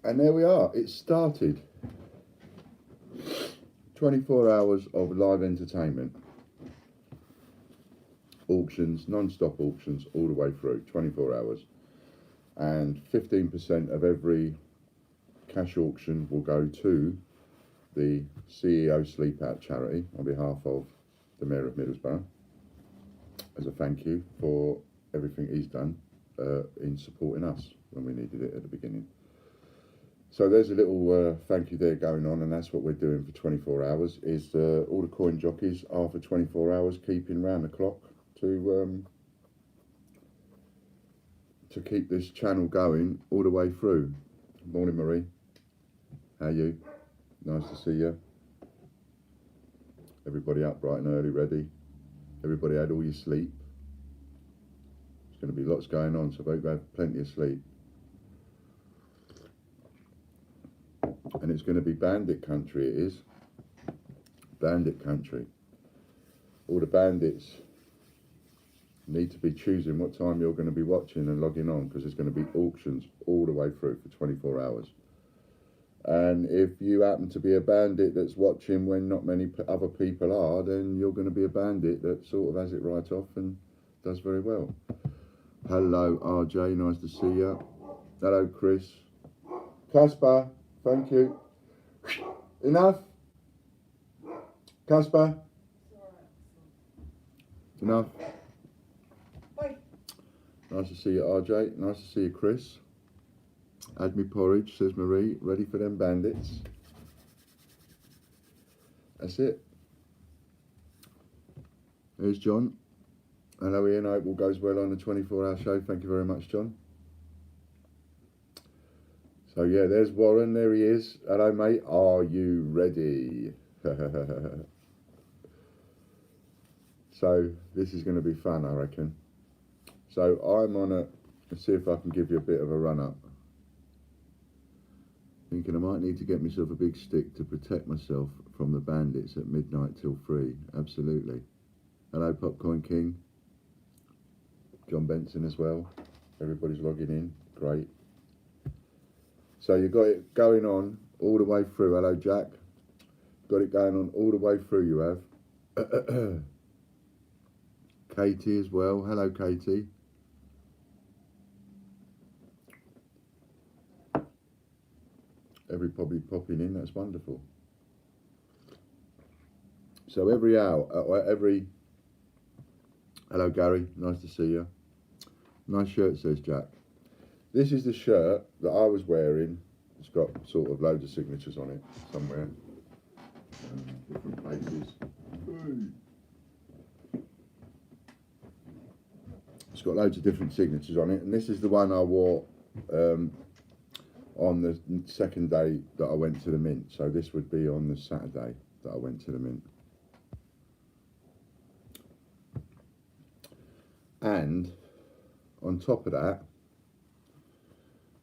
And there we are, it started. 24 hours of live entertainment. Auctions, non-stop auctions all the way through, 24 hours. And 15% of every cash auction will go to the CEO Sleep Out charity on behalf of the Mayor of Middlesbrough as a thank you for everything he's done in supporting us when we needed it at the beginning. So there's a little thank you there going on, and that's what we're doing for 24 hours, is all the coin jockeys are for 24 hours keeping round the clock to keep this channel going all the way through. Morning, Marie. How are you? Nice to see you. Everybody up bright and early, ready. Everybody had all your sleep. There's going to be lots going on, so I hope you have plenty of sleep. And it's going to be bandit country, it is. Bandit country. All the bandits need to be choosing what time you're going to be watching and logging on, because there's going to be auctions all the way through for 24 hours. And if you happen to be a bandit that's watching when not many other people are, then you're going to be a bandit that sort of has it right off and does very well. Hello, RJ, nice to see you. Hello, Chris. Casper, thank you. Enough? Casper? Enough? Bye. Nice to see you, RJ. Nice to see you, Chris. Add me porridge, says Marie. Ready for them bandits. That's it. There's John. Hello, Ian. I hope all goes well on the 24-hour show. Thank you very much, John. So, yeah, there's Warren. There he is. Hello, mate. Are you ready? So, this is going to be fun, I reckon. So, I'm on a... Let's see if I can give you a bit of a run-up. Thinking I might need to get myself a big stick to protect myself from the bandits at midnight till 3. Absolutely. Hello, Popcorn King. John Benson as well. Everybody's logging in. Great. So you've got it going on all the way through. Hello, Jack. Got it going on all the way through, you have. Katie as well. Hello, Katie. Everybody popping in, that's wonderful. So every hour, hello Gary, nice to see you. Nice shirt, says Jack. This is the shirt that I was wearing. It's got sort of loads of signatures on it somewhere, different places. It's got loads of different signatures on it, and this is the one I wore on the second day that I went to the mint. So this would be on the Saturday that I went to the mint. And on top of that,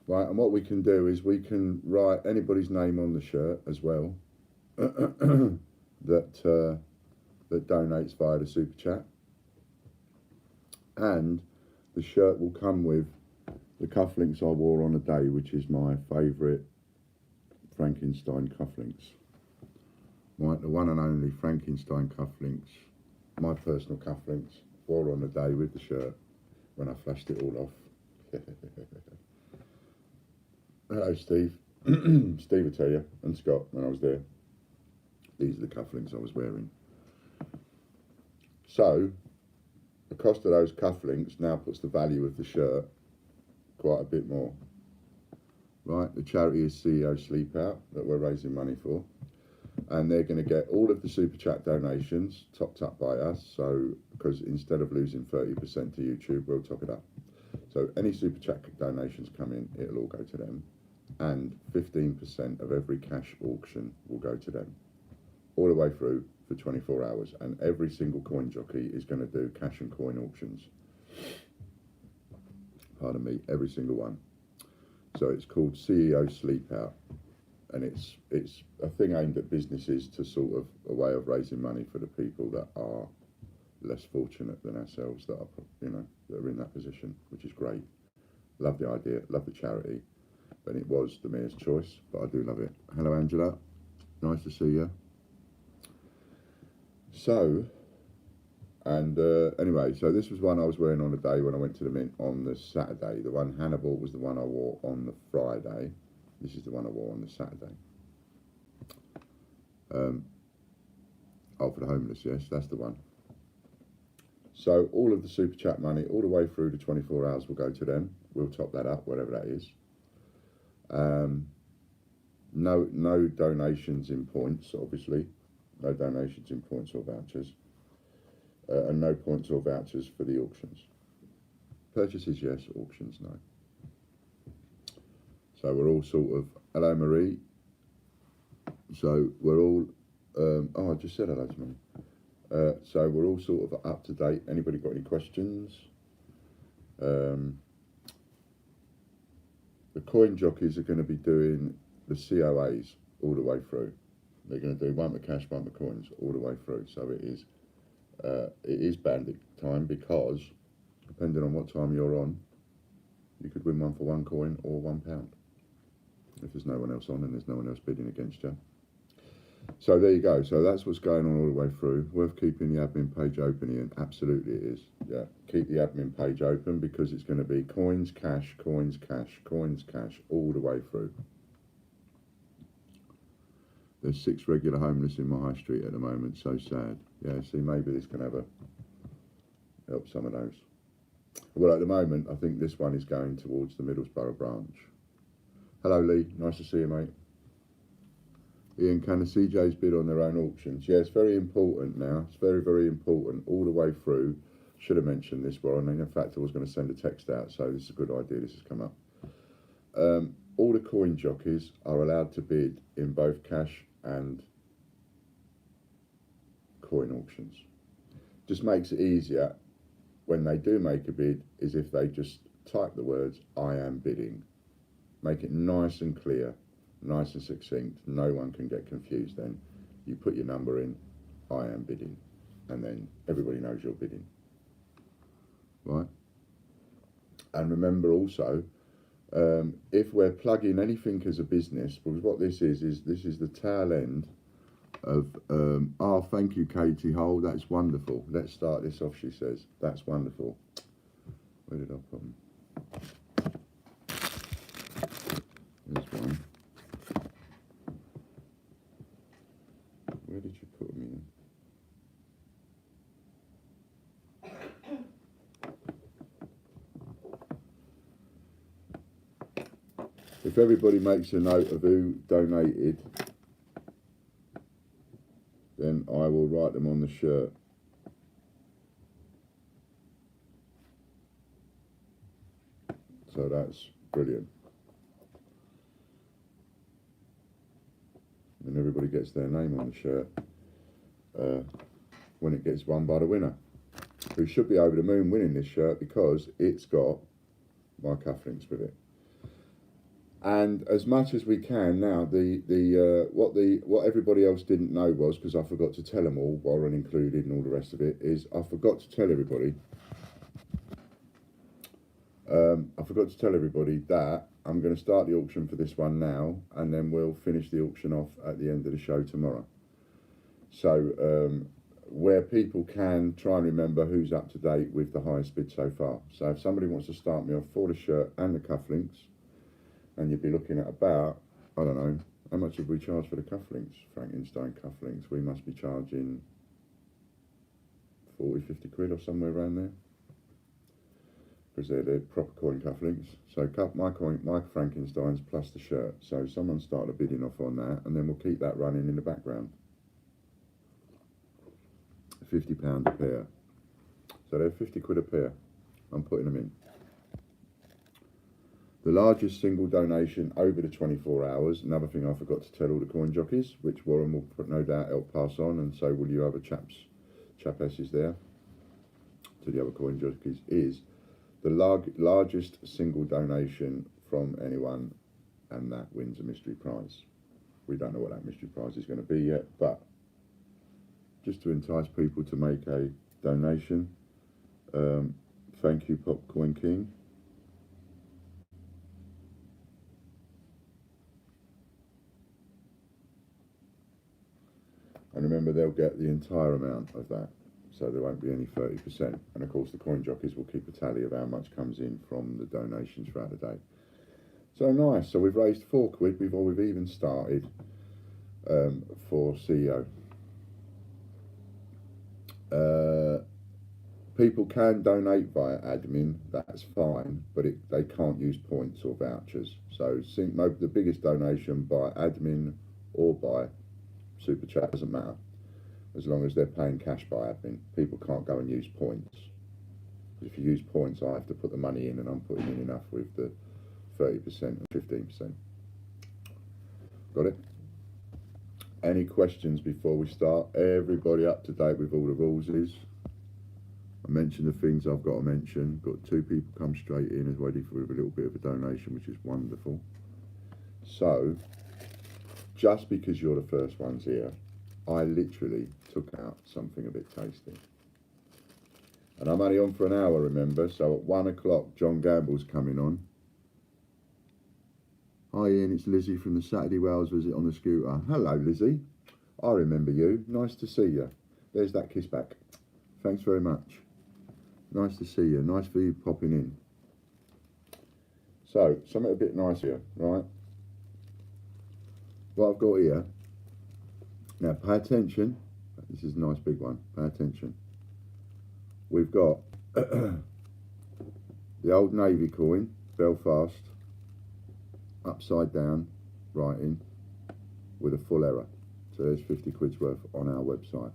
right, and what we can do is we can write anybody's name on the shirt as well that donates via the super chat. And the shirt will come with the cufflinks I wore on a day, which is my favourite Frankenstein cufflinks. Right, the one and only Frankenstein cufflinks, my personal cufflinks, wore on the day with the shirt when I flashed it all off. Hello, Steve. Steve will tell you, and Scott, when I was there. These are the cufflinks I was wearing. So, the cost of those cufflinks now puts the value of the shirt quite a bit more. Right, the charity is CEO Sleep Out that we're raising money for, and they're going to get all of the super chat donations topped up by us. So, because instead of losing 30% to YouTube, we'll top it up. So any super chat donations come in, it'll all go to them, and 15% of every cash auction will go to them, all the way through for 24 hours. And every single coin jockey is going to do cash and coin auctions. Pardon me, every single one. So it's called CEO Sleep Out, and it's a thing aimed at businesses to sort of a way of raising money for the people that are less fortunate than ourselves, that are, you know, that are in that position, which is great. Love the idea, love the charity, and it was the mayor's choice, but I do love it. Hello, Angela. Nice to see you. So, and anyway, so this was one I was wearing on the day when I went to the Mint on the Saturday. The one Hannah bought was the one I wore on the Friday. This is the one I wore on the Saturday. Oh, for the homeless, yes, that's the one. So all of the super chat money, all the way through the 24 hours, will go to them. We'll top that up, whatever that is. No donations in points, obviously. No donations in points or vouchers. And no points or vouchers for the auctions. Purchases, yes. Auctions, no. So we're all sort of, hello Marie. So we're all, I just said hello to me. So we're all sort of up to date. Anybody got any questions? The coin jockeys are going to be doing the COAs all the way through. They're going to do one with cash, one with coins all the way through. So it is bandit time, because depending on what time you're on, you could win one for £1 coin or £1 if there's no one else on and there's no one else bidding against you. So there you go. So that's what's going on all the way through. Worth keeping the admin page open, Ian. Absolutely it is. Yeah, keep the admin page open, because it's going to be coins, cash, coins, cash, coins, cash all the way through. There's 6 regular homeless in my high street at the moment. So sad. Yeah, see, maybe this can help some of those. Well, at the moment, I think this one is going towards the Middlesbrough branch. Hello, Lee. Nice to see you, mate. Ian, can the CJs bid on their own auctions? Yeah, it's very important now. It's very, very important all the way through. Should have mentioned this, Warren. And in fact, I was going to send a text out, so this is a good idea. This has come up. All the coin jockeys are allowed to bid in both cash and coin auctions. Just makes it easier when they do make a bid, is if they just type the words, I am bidding. Make it nice and clear, nice and succinct. No one can get confused then. You put your number in, I am bidding, and then everybody knows you're bidding. Right? And remember also, if we're plugging anything as a business, because what this is this is the tail end of, thank you, Katie Hole, that's wonderful. Let's start this off, she says. That's wonderful. Where did I put them? There's one. Where did you put them in? If everybody makes a note of who donated, then I will write them on the shirt. So that's brilliant. And everybody gets their name on the shirt when it gets won by the winner, who should be over the moon winning this shirt, because it's got my cufflinks with it. And as much as we can now, what everybody else didn't know was, because I forgot to tell them all, Warren included and all the rest of it, is I forgot to tell everybody that I'm going to start the auction for this one now, and then we'll finish the auction off at the end of the show tomorrow. So where people can try and remember who's up to date with the highest bid so far. So if somebody wants to start me off for the shirt and the cufflinks, and you'd be looking at about, I don't know, how much have we charged for the cufflinks? Frankenstein cufflinks, we must be charging 40, 50 quid or somewhere around there, because they're the proper coin cufflinks. So my Frankensteins plus the shirt. So someone start a bidding off on that, and then we'll keep that running in the background. £50 a pair. So they're 50 quid a pair. I'm putting them in. The largest single donation over the 24 hours, another thing I forgot to tell all the coin jockeys, which Warren will no doubt help pass on, and so will you other chapesses there, to the other coin jockeys, is the largest single donation from anyone, and that wins a mystery prize. We don't know what that mystery prize is going to be yet, but just to entice people to make a donation, thank you, Popcoin King. remember they'll get the entire amount of that, so there won't be any 30%. And of course the coin jockeys will keep a tally of how much comes in from the donations throughout the day. So nice. So we've raised £4 before we've even started for CEO. People can donate via admin, that's fine, but they can't use points or vouchers. So the biggest donation by admin or by super chat doesn't matter, as long as they're paying cash by admin. People can't go and use points. If you use points, I have to put the money in, and I'm putting in enough with the 30% and 15%. Got it? Any questions before we start? Everybody up to date with all the rules is? I mentioned the things I've got to mention. Got 2 people come straight in as ready for a little bit of a donation, which is wonderful. So, just because you're the first ones here, I literally took out something a bit tasty. And I'm only on for an hour, remember, so at 1 o'clock John Gamble's coming on. Hi Ian, it's Lizzie from the Saturday Wales visit on the scooter. Hello Lizzie, I remember you, nice to see you. There's that kiss back. Thanks very much. Nice to see you, nice for you popping in. So, something a bit nice here, right? What I've got here, now pay attention, this is a nice big one, pay attention. We've got the old Navy coin, Belfast, upside down, writing, with a full error. So there's 50 quid's worth on our website.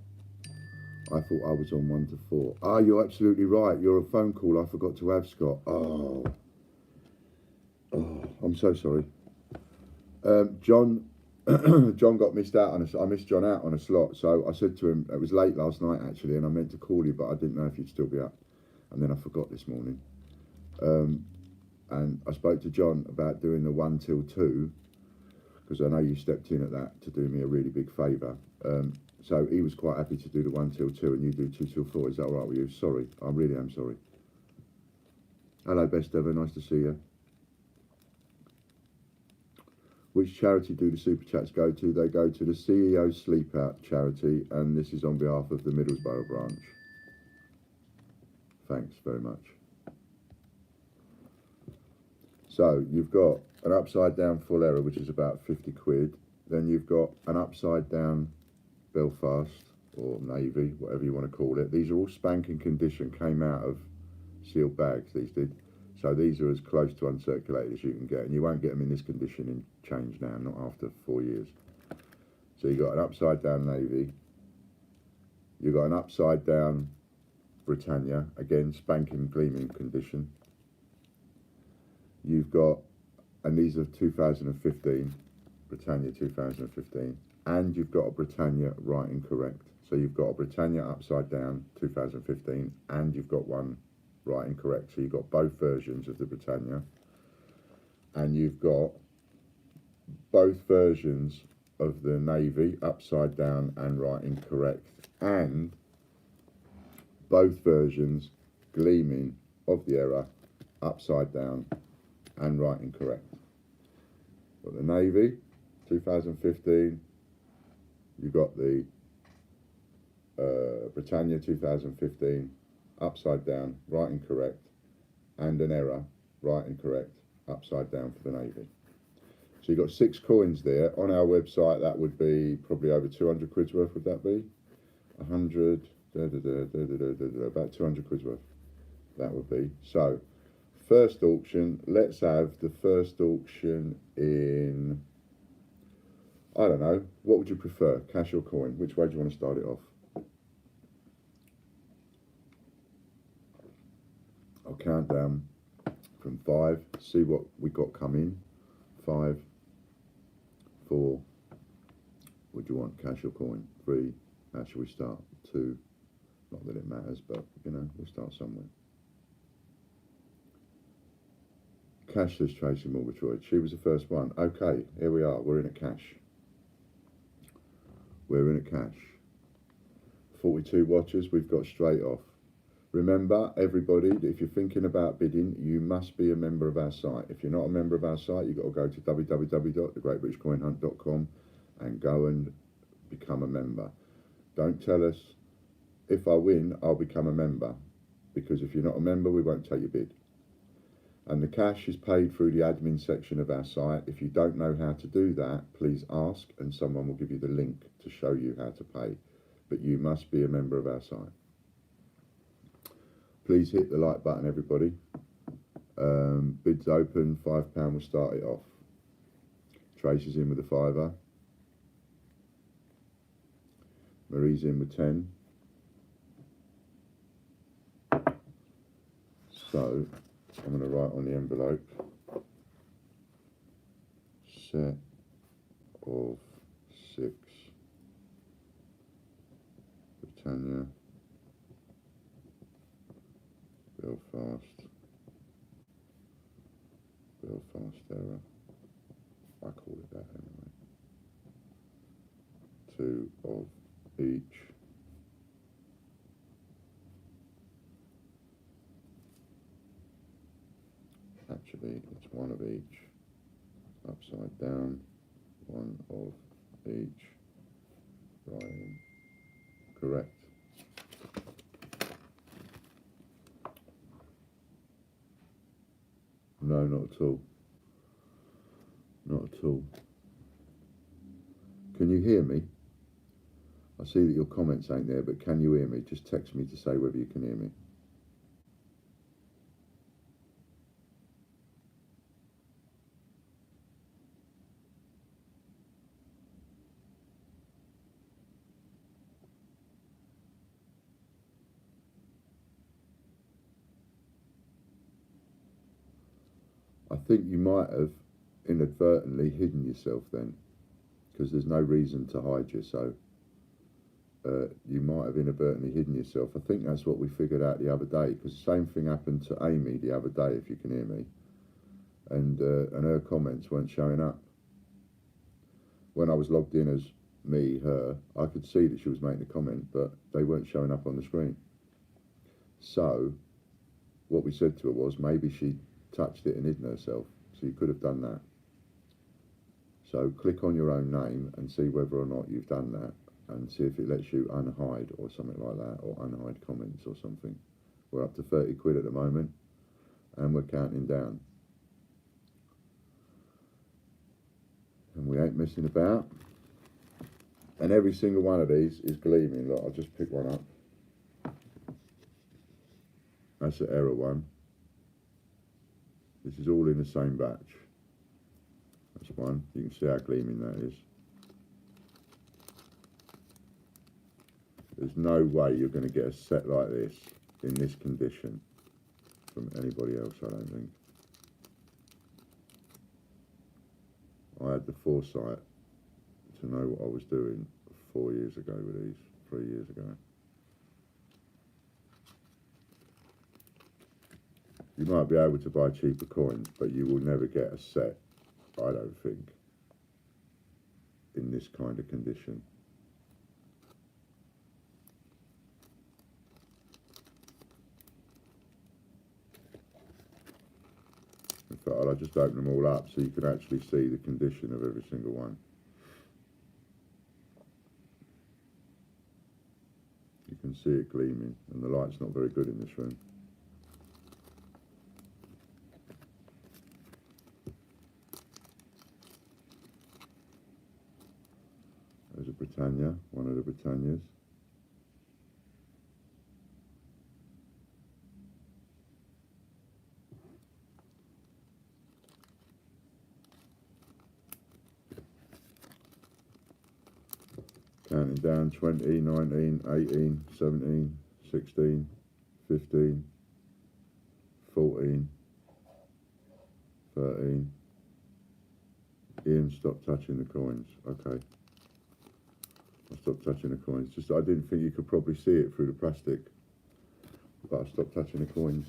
I thought I was on 1 to 4. Ah, you're absolutely right. You're a phone call I forgot to have, Scott. Oh, I'm so sorry. John got missed out on I missed John out on a slot. So I said to him, it was late last night actually, and I meant to call you, but I didn't know if you'd still be up. And then I forgot this morning. And I spoke to John about doing the 1 till 2, because I know you stepped in at that to do me a really big favour. So he was quite happy to do the 1 till 2 and you do 2 till 4. Is that all right with you? Sorry, I really am sorry. Hello, best ever, nice to see you. Which charity do the super chats go to? They go to the CEO Sleep Out charity, and this is on behalf of the Middlesbrough branch. Thanks very much. So you've got an upside down full error, which is about 50 quid. Then you've got an upside down Belfast or Navy, whatever you want to call it. These are all spanking condition, came out of sealed bags, these did. So these are as close to uncirculated as you can get, and you won't get them in this condition in change now, not after 4 years. So you've got an upside down Navy, you've got an upside down Britannia, again spanking gleaming condition. You've got, and these are 2015, Britannia 2015, and you've got a Britannia writing correct. So you've got a Britannia upside down 2015, and you've got one writing correct. So you've got both versions of the Britannia, and you've got both versions of the Navy upside down and writing correct, and both versions gleaming of the error upside down and writing correct. Got the Navy 2015, you've got the Britannia 2015 upside down writing correct, and an error writing correct upside down for the Navy. So you've got 6 coins there. On our website that would be probably over 200 quid's worth, would that be? 100, about 200 quid's worth that would be. So first auction, let's have the first auction in, I don't know, what would you prefer, cash or coin? Which way do you want to start it off? I'll count down from 5, see what we got come in. 5, 4, what do you want, cash or coin? 3, how shall we start? 2, not that it matters, but you know, we'll start somewhere. Cash, says Tracy Morgatroyd. She was the first one. Okay, here we are. We're in a cash. We're in a cash. 42 watchers. We've got straight off. Remember, everybody, that if you're thinking about bidding, you must be a member of our site. If you're not a member of our site, you've got to go to www.thegreatbritishcoinhunt.com and go and become a member. Don't tell us, if I win, I'll become a member. Because if you're not a member, we won't take your bid. And the cash is paid through the admin section of our site. If you don't know how to do that, please ask and someone will give you the link to show you how to pay. But you must be a member of our site. Please hit the like button, everybody. Bids open, £5 will start it off. Tracy's in with a £5. Marie's in with 10. So I'm going to write on the envelope, set of 6, Britannia, Belfast error, I call it that anyway, 2 of each, actually it's 1 of each, upside down, 1 of each, right, correct. No, not at all. Not at all. Can you hear me? I see that your comments ain't there, but can you hear me? Just text me to say whether you can hear me. I think you might have inadvertently hidden yourself then, because there's no reason to hide you, so you might have inadvertently hidden yourself. I think that's what we figured out the other day, because the same thing happened to Amy the other day, if you can hear me, and her comments weren't showing up. When I was logged in as me, her, I could see that she was making a comment, but they weren't showing up on the screen. So what we said to her was, maybe she touched it and hidden herself, so you could have done that. So click on your own name and see whether or not you've done that, and see if it lets you unhide or something like that, or unhide comments or something. We're up to 30 quid at the moment and we're counting down, and we ain't messing about, and every single one of these is gleaming. Look, I'll just pick one up. That's the error one. This is all in the same batch. That's one. You can see how gleaming that is. There's no way you're going to get a set like this in this condition from anybody else, I don't think. I had the foresight to know what I was doing 4 years ago with these, 3 years ago. You might be able to buy cheaper coins, but you will never get a set, I don't think, in this kind of condition. In fact, I'll just open them all up so you can actually see the condition of every single one. You can see it gleaming, and the light's not very good in this room. There's a Britannia, one of the Britannias. Counting down, 20, 19, 18, 17, 16, 15, 14, 13. Ian, stop touching the coins. Okay. I stopped touching the coins. Just I didn't think you could probably see it through the plastic, but I stopped touching the coins.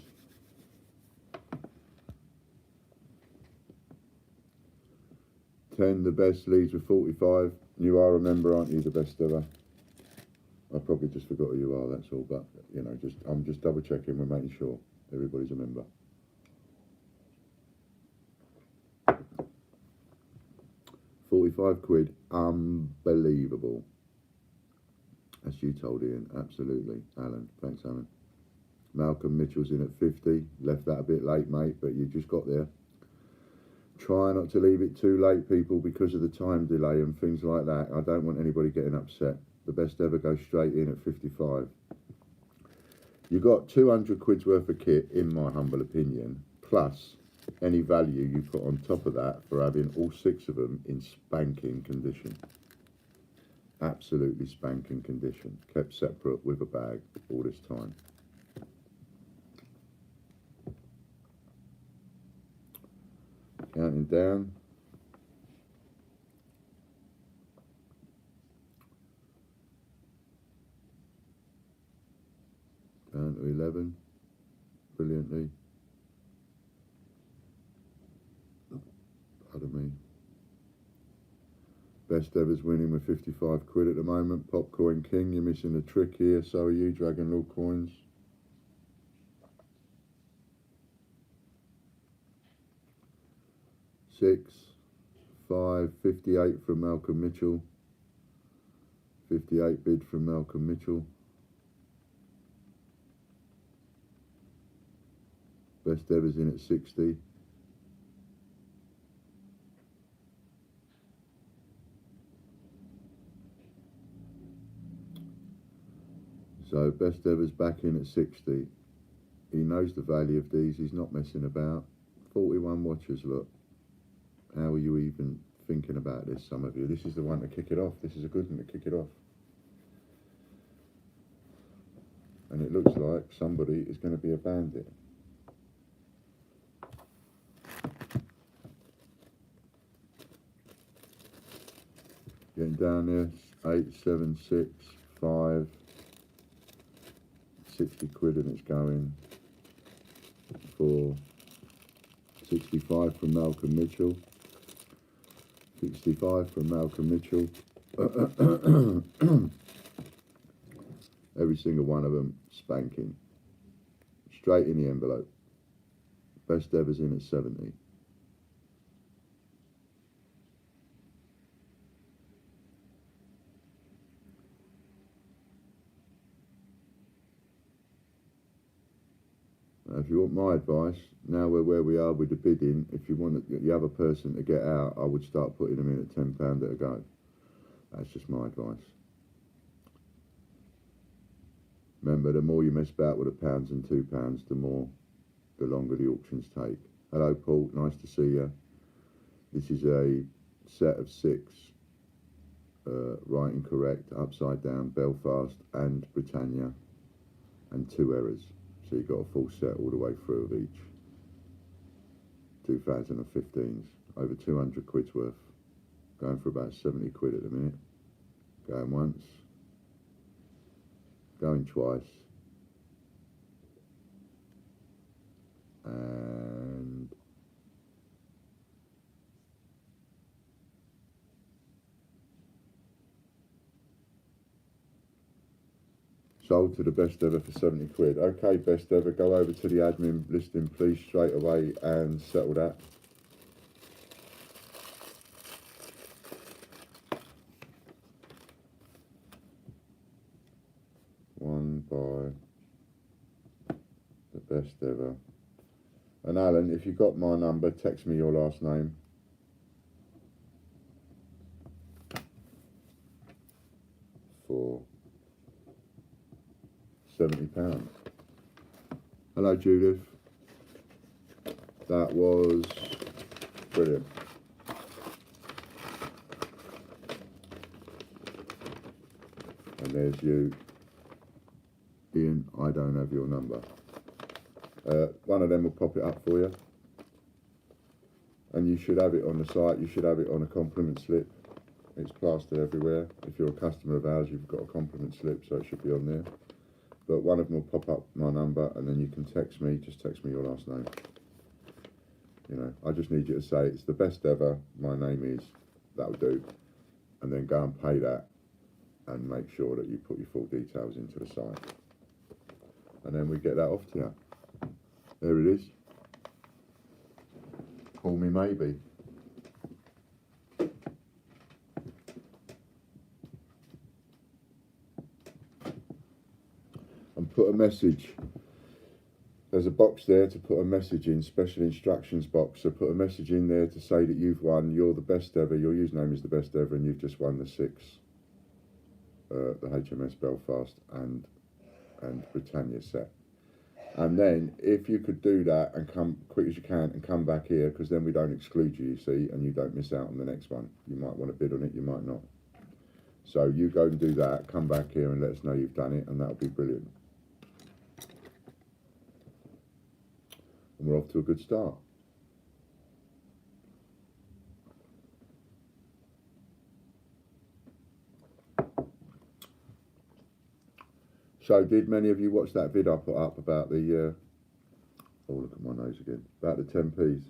The best leads with 45. You are a member, aren't you? The best ever. I probably just forgot who you are, that's all. But you know, I'm just double checking. We're making sure everybody's a member. £45, unbelievable. That's you told Ian. Absolutely, Alan. Thanks, Alan. Malcolm Mitchell's in at 50. Left that a bit late, mate, but you just got there. Try not to leave it too late, people, because of the time delay and things like that. I don't want anybody getting upset. The best ever goes straight in at 55. You got 200 quid's worth of kit, in my humble opinion, plus any value you put on top of that for having all 6 of them in spanking condition. Absolutely spanking condition. Kept separate with a bag all this time. Counting down. Down to 11. Brilliantly. Pardon me. Best ever's winning with 55 quid at the moment. Popcoin King, you're missing a trick here. So are you, Dragon Lord Coins. Six, 5, 58 from Malcolm Mitchell. 58 bid from Malcolm Mitchell. Best ever's in at 60. So best ever's back in at 60. He knows the value of these. He's not messing about. 41 watchers, look. How are you even thinking about this, some of you? This is the one to kick it off. This is a good one to kick it off. And it looks like somebody is going to be a bandit. Getting down there, 8, 7, 6, 5, 60 quid and it's going for 65 from Malcolm Mitchell. 65 from Malcolm Mitchell. Every single one of them spanking. Straight in the envelope. Best ever's in at 70. Now, if you want my advice, now we're where we are with the bidding, if you want the other person to get out, I would start putting them in at £10 at a go. That's just my advice. Remember, the more you mess about with the pounds and £2, the longer the auctions take. Hello, Paul. Nice to see you. This is a set of 6, right and correct, upside down, Belfast and Britannia, and 2 errors. So you've got a full set all the way through of each. 2015s, over 200 quid's worth. Going for about 70 quid at the minute. Going once. Going twice. And sold to the best ever for 70 quid. Okay, best ever, go over to the admin listing please straight away and settle that. One by the best ever. And Alan, if you got my number, text me your last name. For £70. Hello, Judith. That was brilliant. And there's you. Ian, I don't have your number. One of them will pop it up for you. And you should have it on the site. You should have it on a compliment slip. It's plastered everywhere. If you're a customer of ours, you've got a compliment slip, so it should be on there. But one of them will pop up my number, and then you can text me. Just text me your last name. You know, I just need you to say it's the best ever. My name is. That'll do. And then go and pay that, and make sure that you put your full details into the site. And then we get that off to you. There it is. Call me maybe. put a message. There's a box there to put a message in, special instructions box. So put a message in there to say that you've won, you're the best ever, your username is the best ever, and you've just won the HMS Belfast and Britannia set. And then if you could do that and come quick as you can and come back here, because then we don't exclude you, you see, and you don't miss out on the next one. You might want to bid on it, you might not. So you go and do that, come back here and let us know you've done it, and that'll be brilliant. And we're off to a good start. So did many of you watch that vid I put up about the, oh look at my nose again, about the 10p's?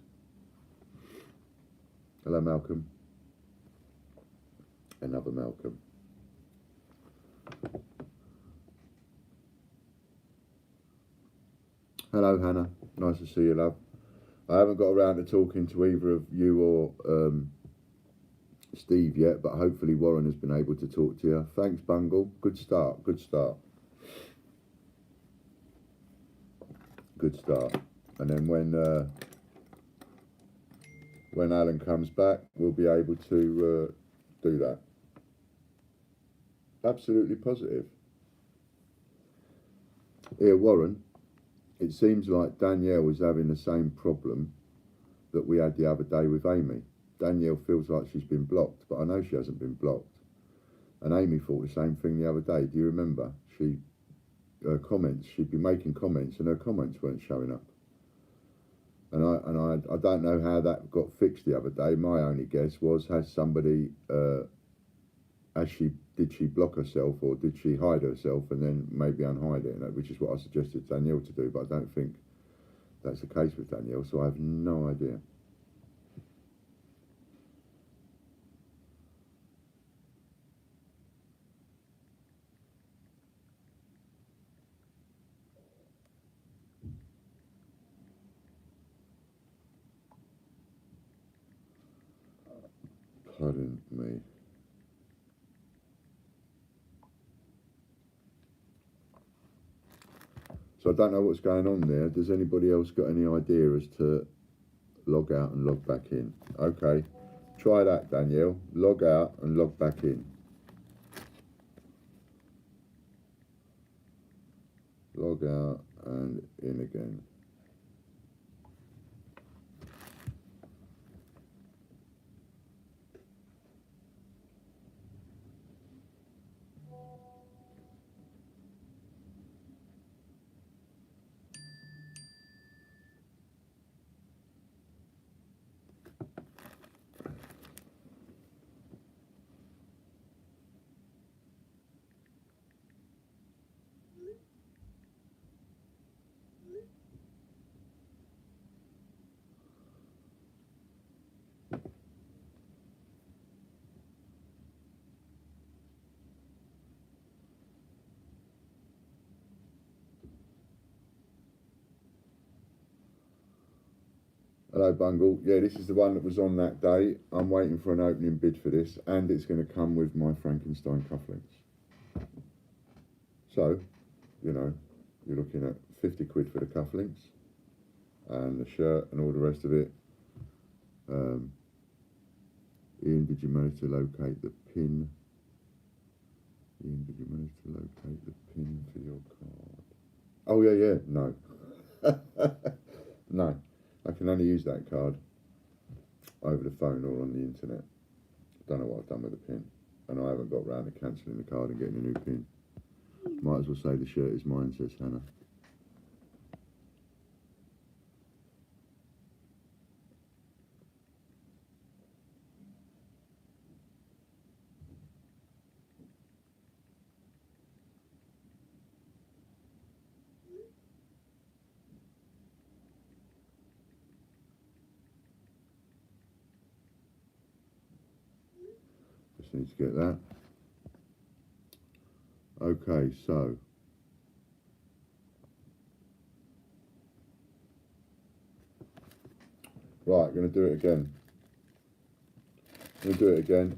Hello Malcolm. Another Malcolm. Hello Hannah, nice to see you, love. I haven't got around to talking to either of you or Steve yet, but hopefully Warren has been able to talk to you. Thanks Bungle, good start, good start. Good start. And then when Alan comes back, we'll be able to do that. Absolutely positive. Here, Warren, it seems like Danielle is having the same problem that we had the other day with Amy. Danielle feels like she's been blocked, but I know she hasn't been blocked. And Amy thought the same thing the other day. Do you remember? Her comments, she'd been making comments and her comments weren't showing up. And I don't know how that got fixed the other day. My only guess was, has somebody, did she block herself or did she hide herself and then maybe unhide it, which is what I suggested Danielle to do, but I don't think that's the case with Danielle, so I have no idea. Pardon me. So I don't know what's going on there. Does anybody else got any idea as to log out and log back in? Okay, try that, Danielle. Log out and log back in. Log out and in again. Hello Bungle, yeah, this is the one that was on that day. I'm waiting for an opening bid for this and it's going to come with my Frankenstein cufflinks. So, you know, you're looking at 50 quid for the cufflinks and the shirt and all the rest of it. Ian, did you manage to locate the pin? Ian, did you manage to locate the pin for your card? Oh yeah, no. No. I can only use that card over the phone or on the internet. Don't know what I've done with the pin. And I haven't got round to cancelling the card and getting a new pin. Might as well say the shirt is mine, says Hannah. Just need to get that. Okay, so right, going to do it again.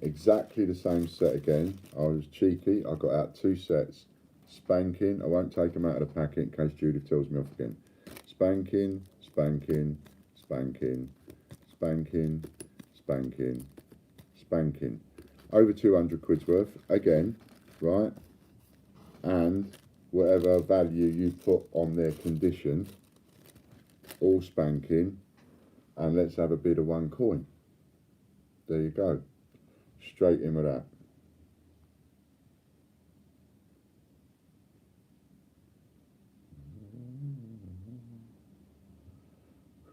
Exactly the same set again. I was cheeky. I got out 2 sets, spanking. I won't take them out of the packet in case Judith tells me off again. Spanking, spanking, spanking, spanking, spanking, spanking. Over 200 quid's worth again, right? And whatever value you put on their condition, all spanking. And let's have a bid of one coin. There you go. Straight in with that.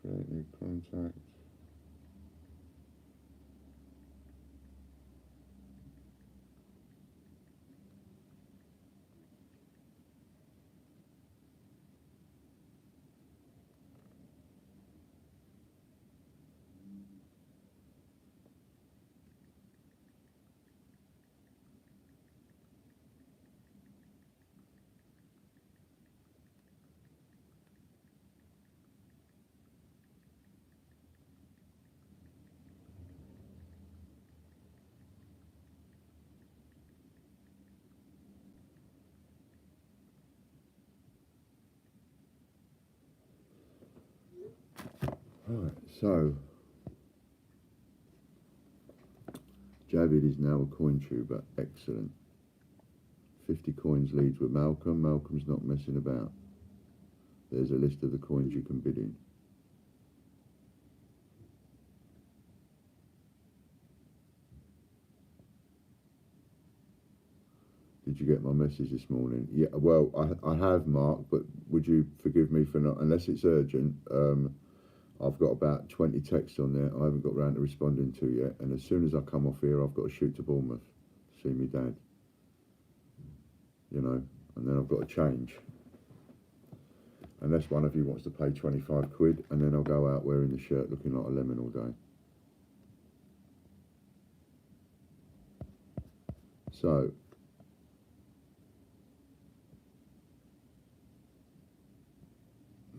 Create new contact. Right, so Javid is now a coin tuber. Excellent. 50 coins leads with Malcolm. Malcolm's not messing about. There's a list of the coins you can bid in. Did you get my message this morning? Yeah, well, I have, Mark, but would you forgive me for not, unless it's urgent, I've got about 20 texts on there I haven't got round to responding to yet, and as soon as I come off here, I've got to shoot to Bournemouth to see me dad. You know, and then I've got to change. Unless one of you wants to pay 25 quid, and then I'll go out wearing the shirt looking like a lemon all day. So,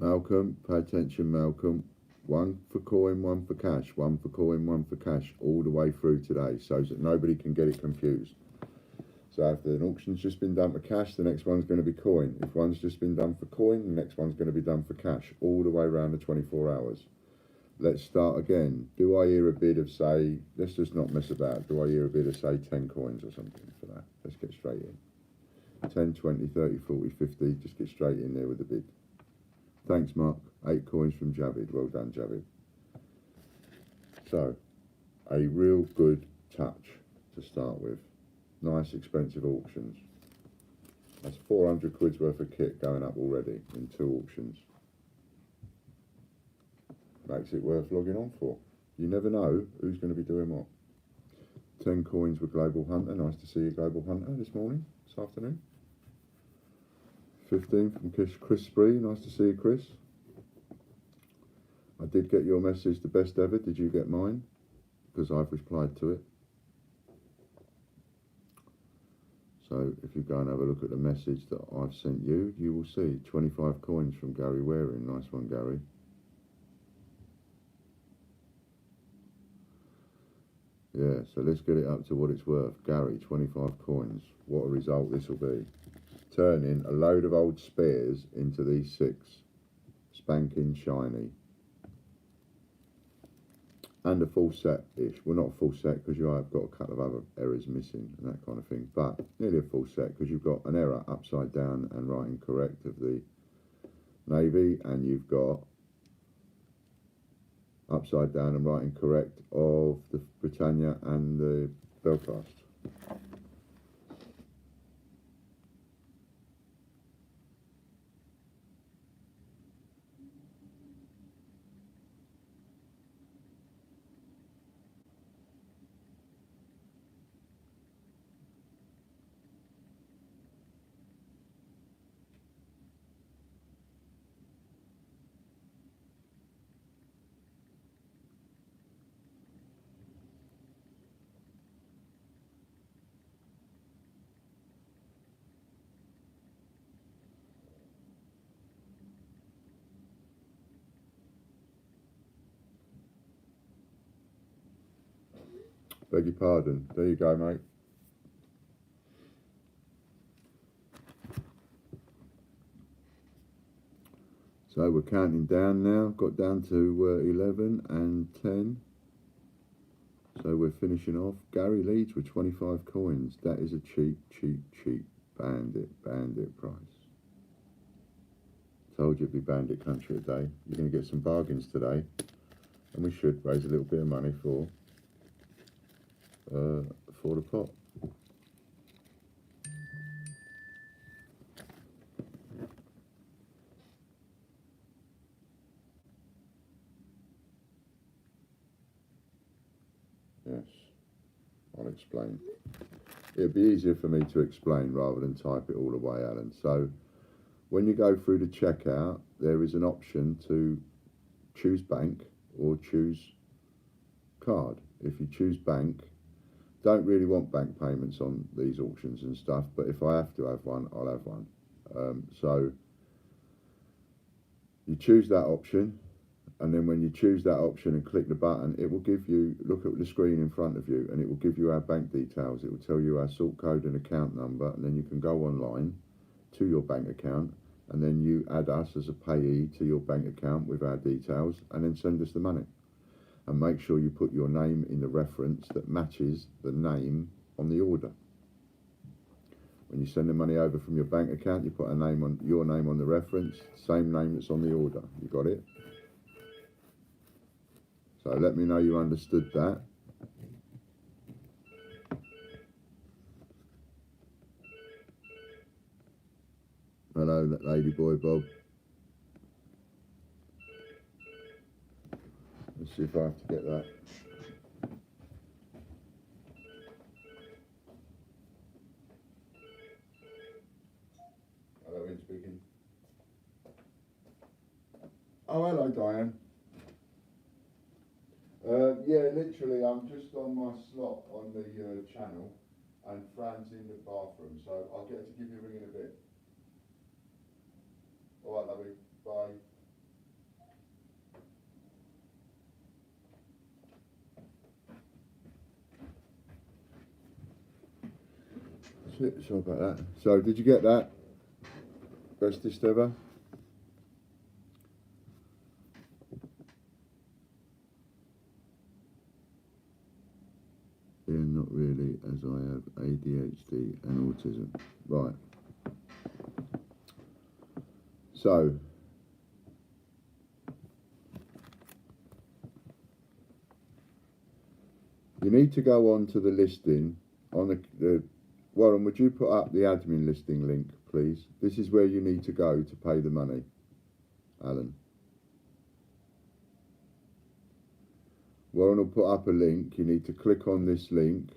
Malcolm, pay attention, Malcolm. One for coin, one for cash. One for coin, one for cash, all the way through today, so that nobody can get it confused. So if an auction's just been done for cash, the next one's going to be coin. If one's just been done for coin, the next one's going to be done for cash, all the way around the 24 hours. Let's start again. Do I hear a bid of, say, let's just not mess about, do I hear a bid of, say, 10 coins or something for that? Let's get straight in. 10, 20, 30, 40, 50, just get straight in there with the bid. Thanks, Mark. 8 coins from Javid. Well done, Javid. So, a real good touch to start with. Nice, expensive auctions. That's 400 quid's worth of kit going up already in 2 auctions. Makes it worth logging on for. You never know who's going to be doing what. 10 coins with Global Hunter. Nice to see you, Global Hunter, this morning, this afternoon. 15 from Chris Spree. Nice to see you, Chris. I did get your message, the best ever. Did you get mine? Because I've replied to it. So if you go and have a look at the message that I've sent you, you will see 25 coins from Gary Waring. Nice one, Gary. Yeah, so let's get it up to what it's worth. Gary, 25 coins. What a result this will be. Turning a load of old spares into these 6. Spanking shiny. And a full set-ish. Well, not a full set because you have got a couple of other errors missing and that kind of thing. But nearly a full set because you've got an error upside down and right and correct of the Navy, and you've got upside down and right and correct of the Britannia and the Belfast. Beg your pardon. There you go, mate. So we're counting down now. Got down to 11 and 10. So we're finishing off. Gary leads with 25 coins. That is a cheap bandit price. Told you it'd be bandit country today. You're going to get some bargains today. And we should raise a little bit of money for the pot. Yes, I'll explain. It'd be easier for me to explain rather than type it all away, Alan. So when you go through the checkout, there is an option to choose bank or choose card. If you choose bank, don't really want bank payments on these auctions and stuff, but if I have to have one, I'll have one. So you choose that option, and then when you choose that option and click the button, it will give you, look at the screen in front of you, and it will give you our bank details. It will tell you our sort code and account number, and then you can go online to your bank account, and then you add us as a payee to your bank account with our details, and then send us the money. And make sure you put your name in the reference that matches the name on the order. When you send the money over from your bank account, you put your name on the reference, same name that's on the order. You got it? So let me know you understood that. Hello, lady boy Bob. Let's see if I have to get that. Hello, Ian speaking. Oh, hello, Diane. Yeah, literally, I'm just on my slot on the channel, and Fran's in the bathroom, so I'll get to give you a ring in a bit. All right, lovely. Bye. Sorry about that. So, did you get that? Bestest ever? Yeah, not really, as I have ADHD and autism. Right. So, you need to go on to the listing on the Warren, would you put up the admin listing link, please? This is where you need to go to pay the money, Alan. Warren will put up a link. You need to click on this link,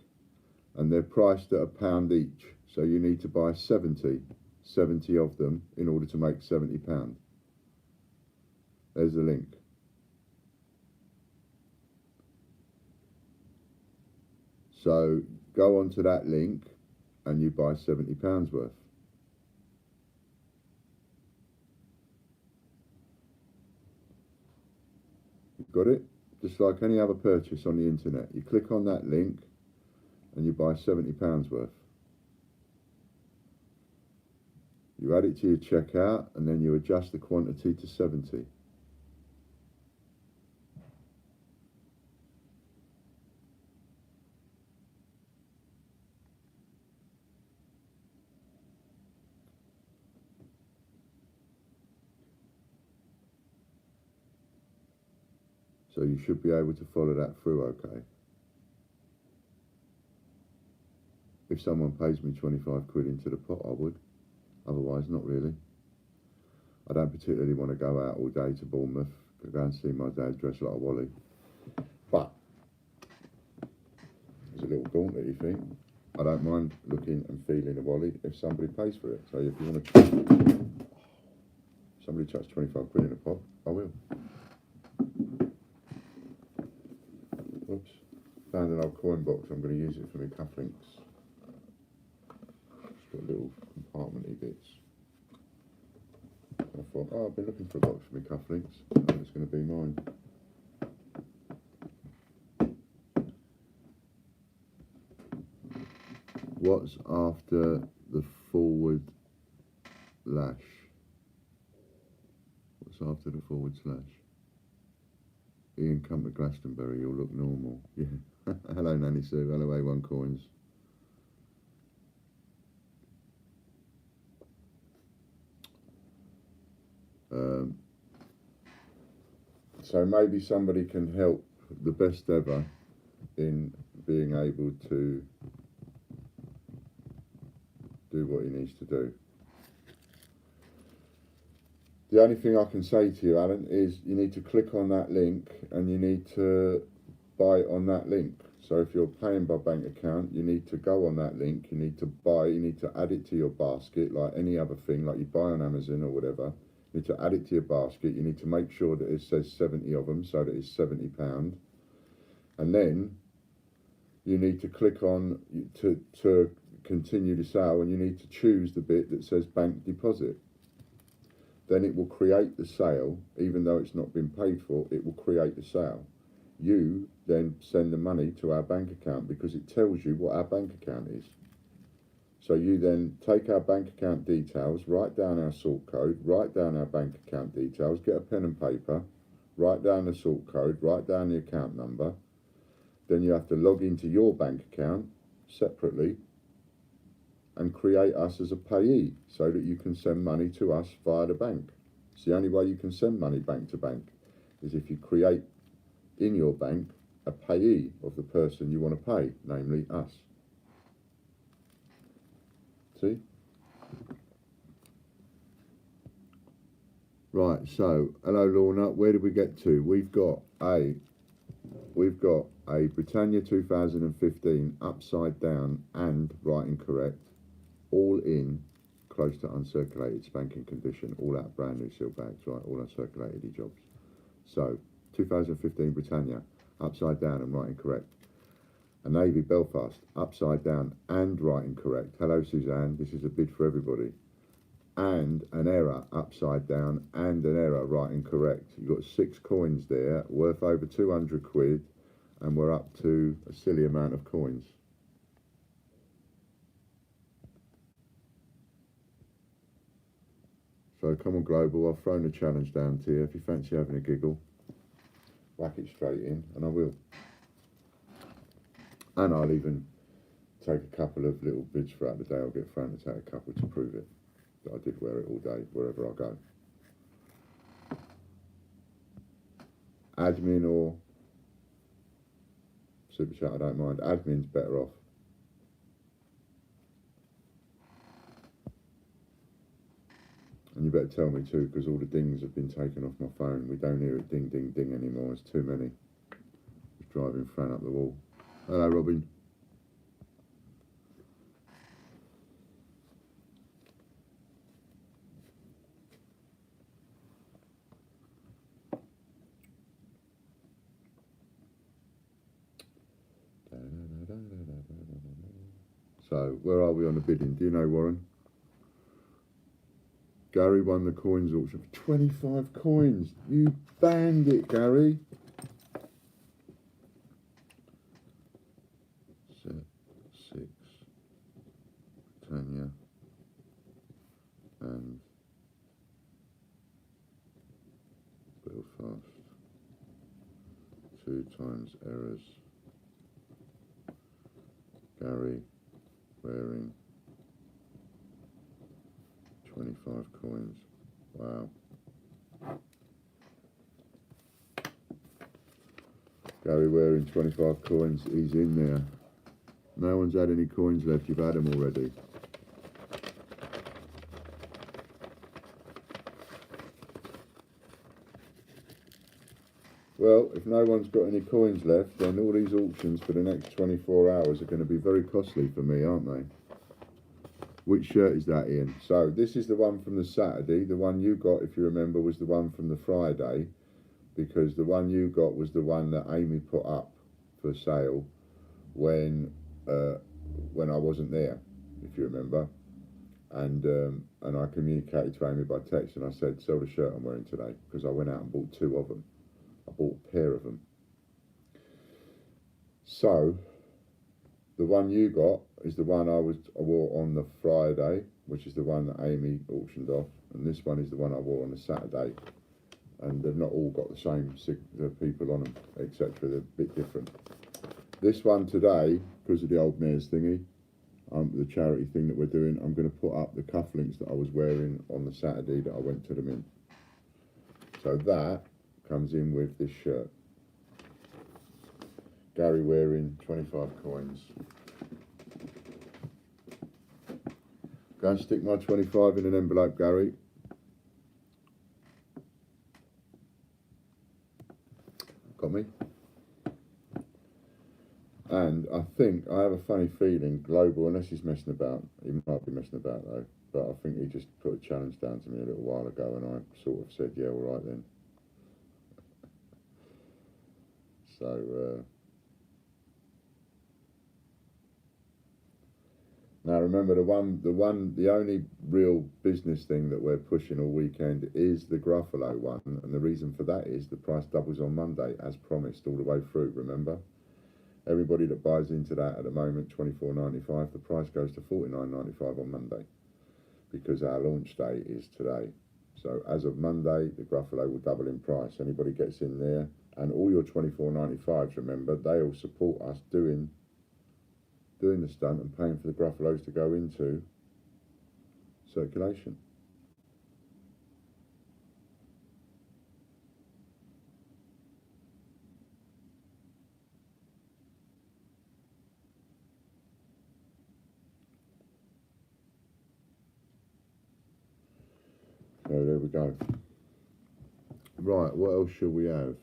and they're priced at £1 each. So you need to buy 70 of them in order to make £70. There's the link. So go on to that link and you buy £70 worth. Got it? Just like any other purchase on the internet. You click on that link and you buy £70 worth. You add it to your checkout and then you adjust the quantity to 70. So you should be able to follow that through okay. If someone pays me 25 quid into the pot, I would. Otherwise, not really. I don't particularly want to go out all day to Bournemouth to go and see my dad dressed like a Wally. But it's a little gauntlet thing. I don't mind looking and feeling a Wally if somebody pays for it. So if you want to... Somebody chucks 25 quid in a pot, I will. Oops. Found an old coin box. I'm going to use it for my cufflinks. It's got little compartmenty bits. I thought, oh, I've been looking for a box for my cufflinks. Oh, it's going to be mine. What's after the forward lash? What's after the forward slash. Ian, come to Glastonbury, you'll look normal. Yeah. Hello, Nanny Sue. Hello, A1 Coins. So maybe somebody can help the best ever in being able to do what he needs to do. The only thing I can say to you, Alan, is you need to click on that link and you need to buy on that link. So if you're paying by bank account, you need to go on that link, you need to buy, you need to add it to your basket like any other thing, like you buy on Amazon or whatever. You need to add it to your basket, you need to make sure that it says 70 of them, so that it's £70. And then you need to click on to continue the sale, and you need to choose the bit that says bank deposit. Then it will create the sale, even though it's not been paid for, it will create the sale. You then send the money to our bank account because it tells you what our bank account is. So you then take our bank account details, write down our sort code, write down our bank account details, get a pen and paper, write down the sort code, write down the account number. Then you have to log into your bank account separately and create us as a payee so that you can send money to us via the bank. It's the only way you can send money bank to bank is if you create in your bank a payee of the person you want to pay, namely us. See? Right, so hello Lorna, where did we get to? We've got a Britannia 2015 upside down and writing correct, all in close to uncirculated spanking condition, all out brand new seal bags, right, all uncirculated jobs. So 2015 Britannia upside down and writing correct. A Navy Belfast upside down and writing correct. Hello Suzanne, this is a bid for everybody. And an error upside down and an error writing correct. You've got 6 coins there worth over 200 quid, and we're up to a silly amount of coins. So come on Global, I've thrown a challenge down to you. If you fancy having a giggle, whack it straight in, and I will. And I'll even take a couple of little bids throughout the day. I'll get Fran to take a couple to prove it, that I did wear it all day, wherever I go. Admin or Super Chat, I don't mind. Admin's better off. And you better tell me too, because all the dings have been taken off my phone. We don't hear it ding, ding, ding anymore. It's too many. It's driving Fran up the wall. Hello, Robin. So, where are we on the bidding? Do you know, Warren? Gary won the coins auction for 25 coins. You bandit, Gary. Set 6, Britannia, and Belfast. 2 times errors. Gary wearing 25 coins. Wow. Gary wearing 25 coins. He's in there. No one's had any coins left. You've had them already. Well, if no one's got any coins left, then all these auctions for the next 24 hours are going to be very costly for me, aren't they? Which shirt is that, Ian? So this is the one from the Saturday. The one you got, if you remember, was the one from the Friday, because the one you got was the one that Amy put up for sale when I wasn't there, if you remember. And I communicated to Amy by text, and I said, sell the shirt I'm wearing today, because I went out and bought 2 of them. I bought a pair of them. So the one you got is the one I wore on the Friday, which is the one that Amy auctioned off, and this one is the one I wore on the Saturday. and they've not all got the same the people on them, etc. They're a bit different. This one today, because of the old mayor's thingy, the charity thing that we're doing, I'm going to put up the cufflinks that I was wearing on the Saturday that I went to the mint. So that comes in with this shirt. Gary wearing 25 coins. Go and stick my 25 in an envelope, Gary. Got me? And I think, I have a funny feeling, Global, unless he's messing about, he might be messing about though, but I think he just put a challenge down to me a little while ago and I sort of said, yeah, all right then. So, now remember the only real business thing that we're pushing all weekend is the Gruffalo one, and the reason for that is the price doubles on Monday as promised all the way through, remember? Everybody that buys into that at the moment, $24.95, the price goes to $49.95 on Monday because our launch day is today. So as of Monday, the Gruffalo will double in price. Anybody gets in there, and all your $24.95s, remember, they all support us doing the stunt and paying for the Gruffalos to go into circulation. So there we go. Right, what else shall we have?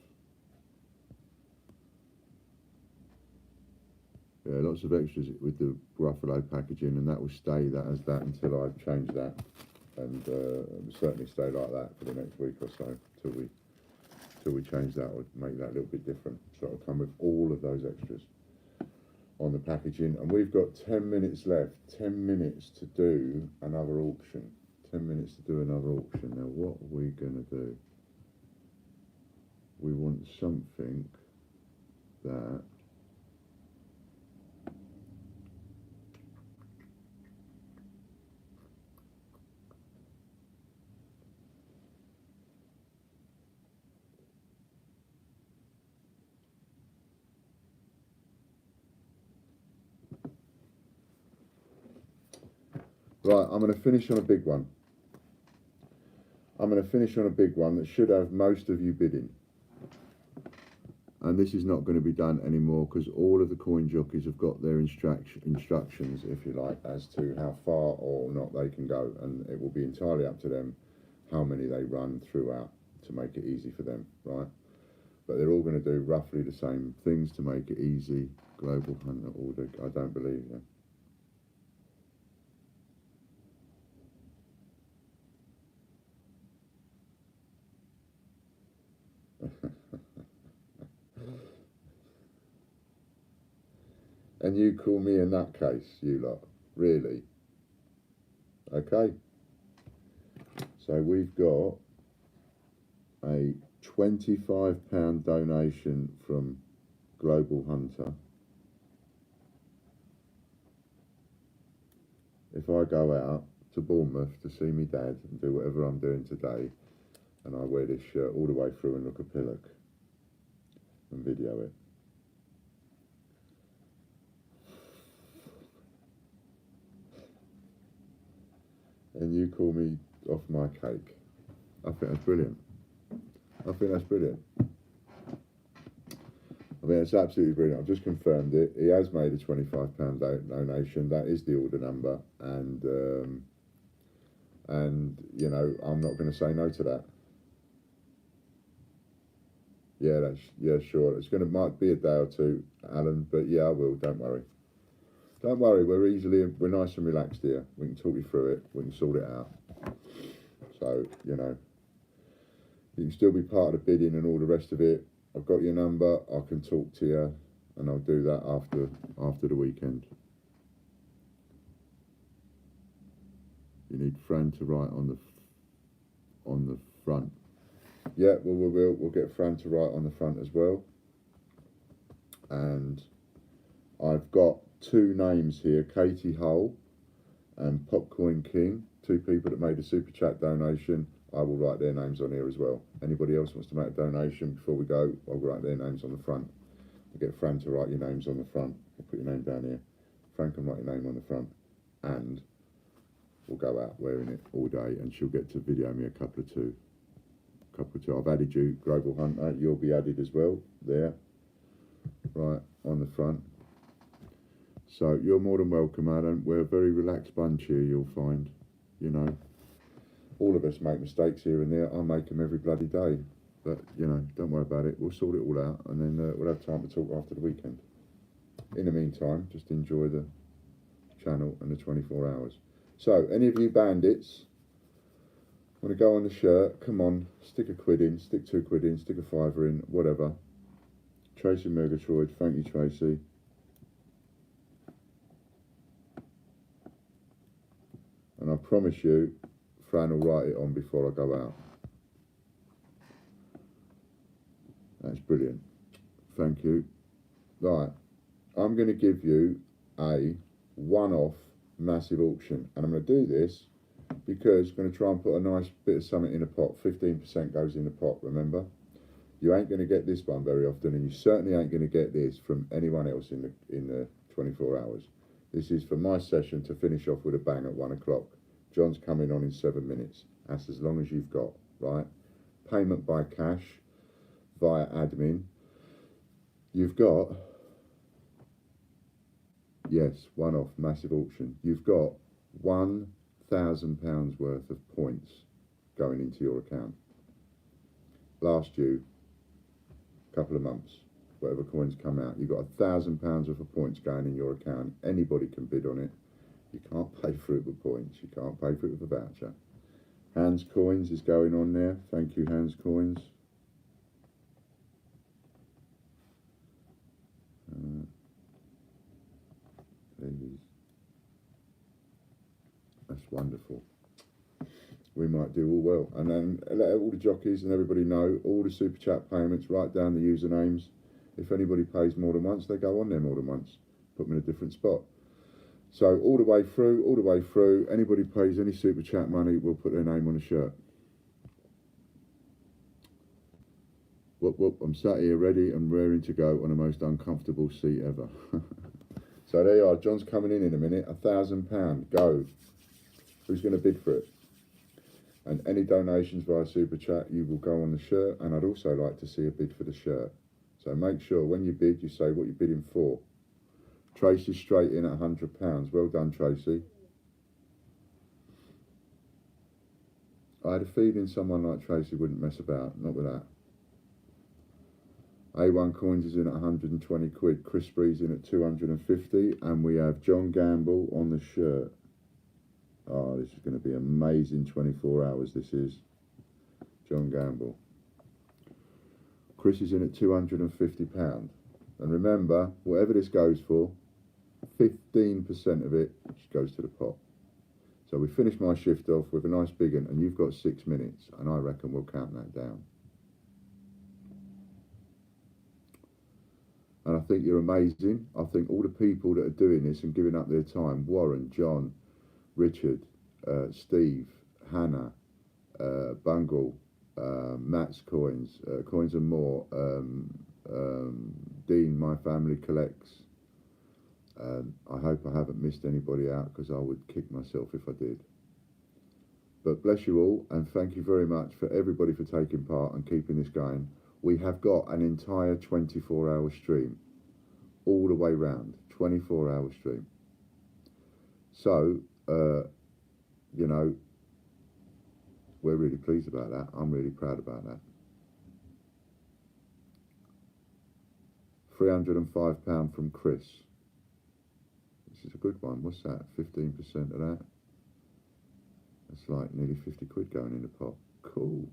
Yeah, lots of extras with the Gruffalo packaging, and that will stay that as that until I change that, and will certainly stay like that for the next week or so till we change that or make that a little bit different. So it'll come with all of those extras on the packaging, and we've got 10 minutes left. 10 minutes to do another auction. 10 minutes to do another auction. Now, what are we going to do? We want something that right, I'm going to finish on a big one. I'm going to finish on a big one that should have most of you bidding. And this is not going to be done anymore because all of the coin jockeys have got their instructions, if you like, as to how far or not they can go. And it will be entirely up to them how many they run throughout to make it easy for them, right? But they're all going to do roughly the same things to make it easy. Global Hunter Order, I don't believe you. And you call me a nutcase, you lot, really? Okay. So we've got a £25 donation from Global Hunter. If I go out to Bournemouth to see me dad and do whatever I'm doing today, and I wear this shirt all the way through and look a pillock and video it. And you call me off my cake. I think that's brilliant. I think that's brilliant. I mean, it's absolutely brilliant. I've just confirmed it. He has made a £25 donation. That is the order number, and you know, I'm not going to say no to that. Yeah, sure. It's might be a day or two, Alan, but yeah, I will. Don't worry. Don't worry. We're nice and relaxed here. We can talk you through it. We can sort it out. So you know, you can still be part of the bidding and all the rest of it. I've got your number. I can talk to you, and I'll do that after the weekend. You need Fran to write on the front. Yeah, well, we'll get Fran to write on the front as well. And I've got two names here, Katie Hull and Popcoin King, two people that made a super chat donation. I will write their names on here as well. Anybody else wants to make a donation before we go, I'll write their names on the front. I'll get Fran to write your names on the front. I'll put your name down here. Fran can write your name on the front, and we'll go out wearing it all day, and she'll get to video me a couple of two. I've added you, Global Hunter. You'll be added as well there, right on the front. So you're more than welcome, Adam. We're a very relaxed bunch here, you'll find. You know, all of us make mistakes here and there. I make them every bloody day. But, you know, don't worry about it. We'll sort it all out, and then we'll have time to talk after the weekend. In the meantime, just enjoy the channel and the 24 hours. So, any of you bandits want to go on the shirt, come on, stick a quid in, stick 2 quid in, stick a fiver in, whatever. Tracy Murgatroyd, thank you, Tracy. And I promise you, Fran will write it on before I go out. That's brilliant. Thank you. Right, I'm going to give you a one-off massive auction. And I'm going to do this because I'm going to try and put a nice bit of something in a pot. 15% goes in the pot, remember? You ain't going to get this one very often, and you certainly ain't going to get this from anyone else in the 24 hours. This is for my session to finish off with a bang at 1 o'clock. John's coming on in 7 minutes. That's as long as you've got, right? Payment by cash via admin. You've got, yes, one-off massive auction. You've got £1,000 worth of points going into your account. Last due, couple of months, whatever coins come out, you've got £1,000 worth of points going in your account. Anybody can bid on it. You can't pay for it with points. You can't pay for it with a voucher. Hans Coins is going on there. Thank you, Hans Coins. Please. That's wonderful. We might do all well. And then let all the jockeys and everybody know, all the super chat payments, write down the usernames. If anybody pays more than once, they go on there more than once. Put them in a different spot. So all the way through, anybody pays any super chat money, we'll put their name on a shirt. Whoop, whoop, I'm sat here ready and raring to go on the most uncomfortable seat ever. So there you are, John's coming in a minute, £1,000, go. Who's going to bid for it? And any donations via super chat, you will go on the shirt, and I'd also like to see a bid for the shirt. So make sure when you bid, you say what you're bidding for. Tracy's straight in at £100. Well done, Tracy. I had a feeling someone like Tracy wouldn't mess about. Not with that. A1 Coins is in at 120 quid. Chris Spree's in at 250. And we have John Gamble on the shirt. Oh, this is going to be amazing 24 hours, this is. John Gamble. Chris is in at £250. And remember, whatever this goes for, 15% of it just goes to the pot. So we finish my shift off with a nice big one, and you've got 6 minutes, and I reckon we'll count that down. And I think you're amazing. I think all the people that are doing this and giving up their time, Warren, John, Richard, Steve, Hannah, Bungle, Matt's Coins, Coins and More, Dean, My Family Collects. I hope I haven't missed anybody out, because I would kick myself if I did. But bless you all, and thank you very much for everybody for taking part and keeping this going. We have got an entire 24-hour stream, all the way round, 24-hour stream. So, you know, we're really pleased about that. I'm really proud about that. £305 from Chris. This is a good one. What's that? 15% of that? That's like nearly 50 quid going in the pot. Cool.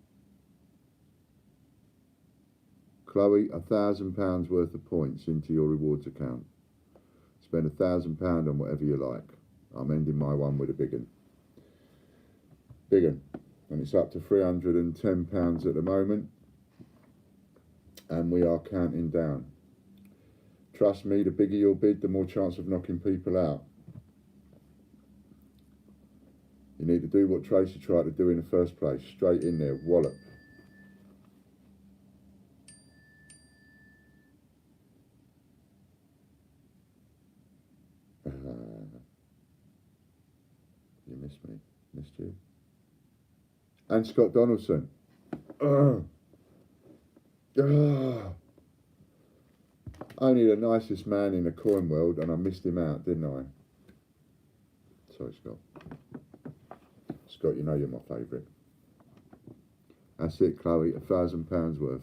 Chloe, £1,000 worth of points into your rewards account. Spend £1,000 on whatever you like. I'm ending my one with a big one. Big one. And it's up to £310 at the moment. And we are counting down. Trust me, the bigger your bid, the more chance of knocking people out. You need to do what Tracy tried to do in the first place. Straight in there, wallop. You missed me. Missed you. And Scott Donaldson. Only the nicest man in the coin world, and I missed him out, didn't I? Sorry, Scott. Scott, you know you're my favourite. That's it, Chloe. £1,000 worth.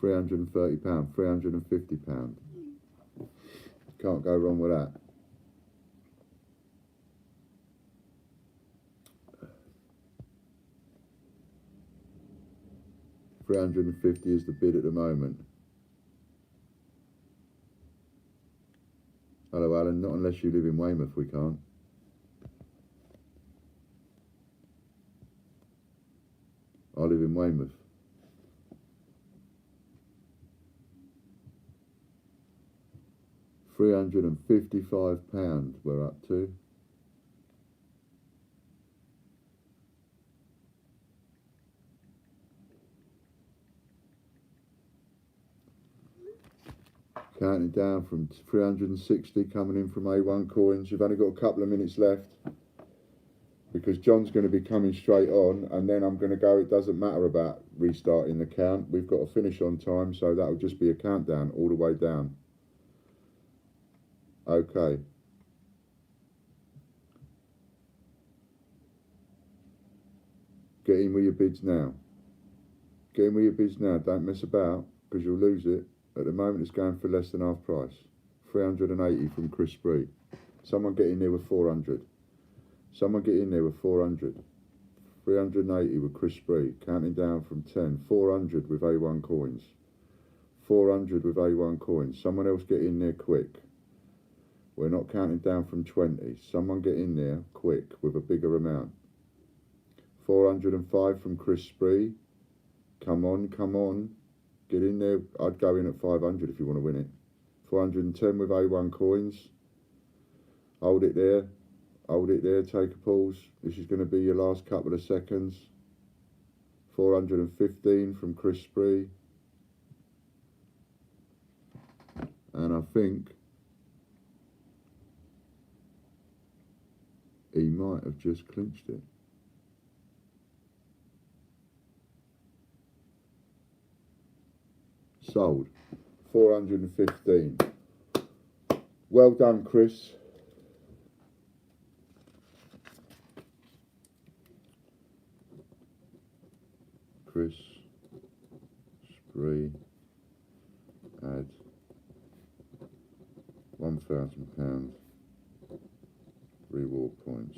£330, £350. Can't go wrong with that. £350 is the bid at the moment. Hello, Alan. Not unless you live in Weymouth, we can't. I live in Weymouth. £355 we're up to. Counting down from 360 coming in from A1 coins. You've only got a couple of minutes left because John's going to be coming straight on, and then I'm going to go. It doesn't matter about restarting the count. We've got to finish on time, so that'll just be a countdown all the way down. Okay. Get in with your bids now. Get in with your bids now. Don't mess about because you'll lose it. At the moment, it's going for less than half price. 380 from Chris Spree. Someone get in there with 400. Someone get in there with 400. 380 with Chris Spree. Counting down from 10. 400 with A1 coins. 400 with A1 coins. Someone else get in there quick. We're not counting down from 20. Someone get in there quick with a bigger amount. 405 from Chris Spree. Come on, come on. Get in there. I'd go in at 500 if you want to win it. 410 with A1 coins. Hold it there. Hold it there. Take a pause. This is going to be your last couple of seconds. 415 from Chris Spree. And I think he might have just clinched it. Sold. 415. Well done, Chris. Chris Spree. Add £1,000 reward points.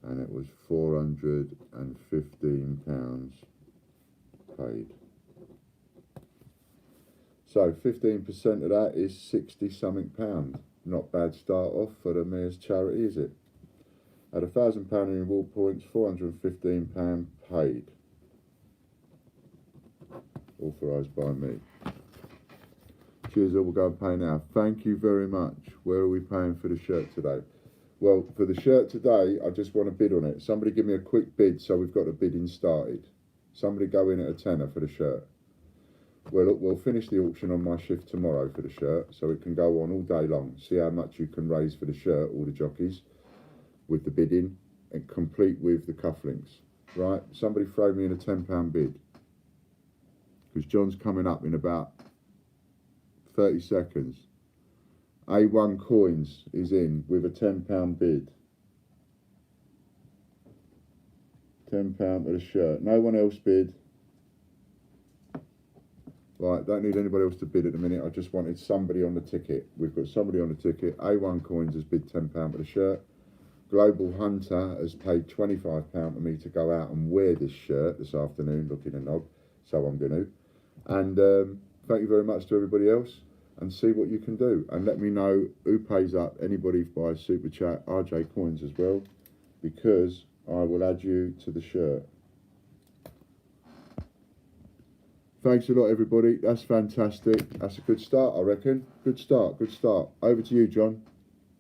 And it was £415 paid. So 15% of that is 60 something pound. Not bad start off for the Mayor's charity, is it? At £1,000 in reward points, £415 paid. Authorised by me. Cheers, all. We'll go and pay now. Thank you very much. Where are we paying for the shirt today? Well, for the shirt today, I just want to bid on it. Somebody give me a quick bid so we've got the bidding started. Somebody go in at a tenner for the shirt. Well, look, we'll finish the auction on my shift tomorrow for the shirt, so it can go on all day long. See how much you can raise for the shirt, all the jockeys, with the bidding, and complete with the cufflinks. Right? Somebody throw me in a £10 bid. Because John's coming up in about 30 seconds. A1 coins is in with a £10 bid. £10 for the shirt. No one else bid. Right, don't need anybody else to bid at the minute. I just wanted somebody on the ticket. We've got somebody on the ticket. A1 coins has bid £10 for the shirt. Global Hunter has paid £25 for me to go out and wear this shirt this afternoon, looking a knob. So I'm going to. And thank you very much to everybody else. And see what you can do. And let me know who pays up. Anybody buys Super Chat, RJ Coins as well. Because I will add you to the shirt. Thanks a lot, everybody. That's fantastic. That's a good start, I reckon. Good start, good start. Over to you, John.